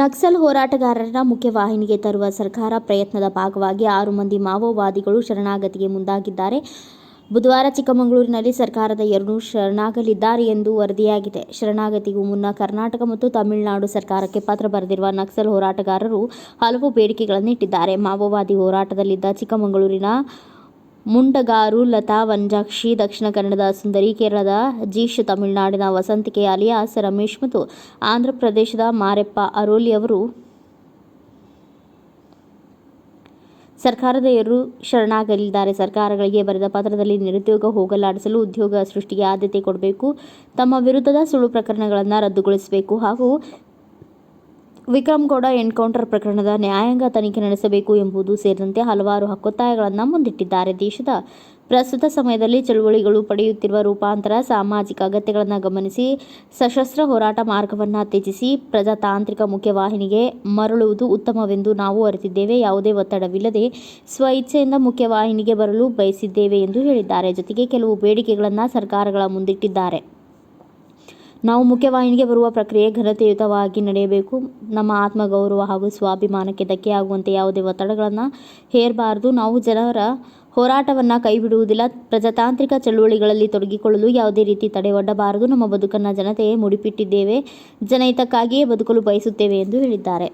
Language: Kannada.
ನಕ್ಸಲ್ ಹೋರಾಟಗಾರರ ಮುಖ್ಯವಾಹಿನಿಗೆ ತರುವ ಸರ್ಕಾರ ಪ್ರಯತ್ನದ ಭಾಗವಾಗಿ 6 ಮಂದಿ ಮಾವೋವಾದಿಗಳು ಶರಣಾಗತಿಗೆ ಮುಂದಾಗಿದ್ದಾರೆ. ಬುಧವಾರ ಚಿಕ್ಕಮಗಳೂರಿನಲ್ಲಿ ಸರ್ಕಾರದ 2 ಶರಣಾಗಲಿದ್ದಾರೆ ಎಂದು ವರದಿಯಾಗಿದೆ. ಶರಣಾಗತಿಗೂ ಮುನ್ನ ಕರ್ನಾಟಕ ಮತ್ತು ತಮಿಳುನಾಡು ಸರ್ಕಾರಕ್ಕೆ ಪತ್ರ ಬರೆದಿರುವ ನಕ್ಸಲ್ ಹೋರಾಟಗಾರರು ಹಲವು ಬೇಡಿಕೆಗಳನ್ನಿಟ್ಟಿದ್ದಾರೆ. ಮಾವೋವಾದಿ ಹೋರಾಟದಲ್ಲಿದ್ದ ಚಿಕ್ಕಮಗಳೂರಿನ ಮುಂಡಗಾರು ಲತಾ ವಂಜಾಕ್ಷಿ, ದಕ್ಷಿಣ ಕನ್ನಡದ ಸುಂದರಿ, ಕೇರಳದ ಜೀಶ್, ತಮಿಳುನಾಡಿನ ವಸಂತಿಕೆ ಅಲಿಯಾಸ್ ರಮೇಶ್ ಮತ್ತು ಆಂಧ್ರಪ್ರದೇಶದ ಮಾರೆಪ್ಪ ಅರೋಲಿ ಅವರು ಸರ್ಕಾರದ 2 ಶರಣಾಗಲಿದ್ದಾರೆ. ಸರ್ಕಾರಗಳಿಗೆ ಬರೆದ ಪತ್ರದಲ್ಲಿ ನಿರುದ್ಯೋಗ ಹೋಗಲಾಡಿಸಲು, ಉದ್ಯೋಗ ಸೃಷ್ಟಿಗೆ ಆದ್ಯತೆ ಕೊಡಬೇಕು, ತಮ್ಮ ವಿರುದ್ಧದ ಸುಳ್ಳು ಪ್ರಕರಣಗಳನ್ನು ರದ್ದುಗೊಳಿಸಬೇಕು ಹಾಗೂ ವಿಕ್ರಮ್ಗೌಡ ಎನ್ಕೌಂಟರ್ ಪ್ರಕರಣದ ನ್ಯಾಯಾಂಗ ತನಿಖೆ ನಡೆಸಬೇಕು ಎಂಬುದು ಸೇರಿದಂತೆ ಹಲವಾರು ಹಕ್ಕೊತ್ತಾಯಗಳನ್ನು ಮುಂದಿಟ್ಟಿದ್ದಾರೆ. ದೇಶದ ಪ್ರಸ್ತುತ ಸಮಯದಲ್ಲಿ ಚಳುವಳಿಗಳು ಪಡೆಯುತ್ತಿರುವ ರೂಪಾಂತರ, ಸಾಮಾಜಿಕ ಅಗತ್ಯಗಳನ್ನು ಗಮನಿಸಿ ಸಶಸ್ತ್ರ ಹೋರಾಟ ಮಾರ್ಗವನ್ನು ತ್ಯಜಿಸಿ ಪ್ರಜಾತಾಂತ್ರಿಕ ಮುಖ್ಯವಾಹಿನಿಗೆ ಮರಳುವುದು ಉತ್ತಮವೆಂದು ನಾವು ಅರಿತಿದ್ದೇವೆ. ಯಾವುದೇ ಒತ್ತಡವಿಲ್ಲದೆ ಸ್ವಇಚ್ಛೆಯಿಂದ ಮುಖ್ಯವಾಹಿನಿಗೆ ಬರಲು ಬಯಸಿದ್ದೇವೆ ಎಂದು ಹೇಳಿದ್ದಾರೆ. ಜೊತೆಗೆ ಕೆಲವು ಬೇಡಿಕೆಗಳನ್ನು ಸರ್ಕಾರಗಳ ಮುಂದಿಟ್ಟಿದ್ದಾರೆ. ನಾವು ಮುಖ್ಯವಾಹಿನಿಗೆ ಬರುವ ಪ್ರಕ್ರಿಯೆ ಘನತೆಯುತವಾಗಿ ನಡೆಯಬೇಕು. ನಮ್ಮ ಆತ್ಮಗೌರವ ಹಾಗೂ ಸ್ವಾಭಿಮಾನಕ್ಕೆ ಧಕ್ಕೆಯಾಗುವಂತೆ ಯಾವುದೇ ಒತ್ತಡಗಳನ್ನು ಹೇರಬಾರದು. ನಾವು ಜನರ ಹೋರಾಟವನ್ನು ಕೈಬಿಡುವುದಿಲ್ಲ. ಪ್ರಜಾತಾಂತ್ರಿಕ ಚಳುವಳಿಗಳಲ್ಲಿ ತೊಡಗಿಕೊಳ್ಳಲು ಯಾವುದೇ ರೀತಿ ತಡೆ ಒಡ್ಡಬಾರದು. ನಮ್ಮ ಬದುಕನ್ನು ಜನತೆಗೆ ಮುಡಿಪಿಟ್ಟಿದ್ದೇವೆ. ಜನಹಿತಕ್ಕಾಗಿಯೇ ಬದುಕಲು ಬಯಸುತ್ತೇವೆ ಎಂದು ಹೇಳಿದ್ದಾರೆ.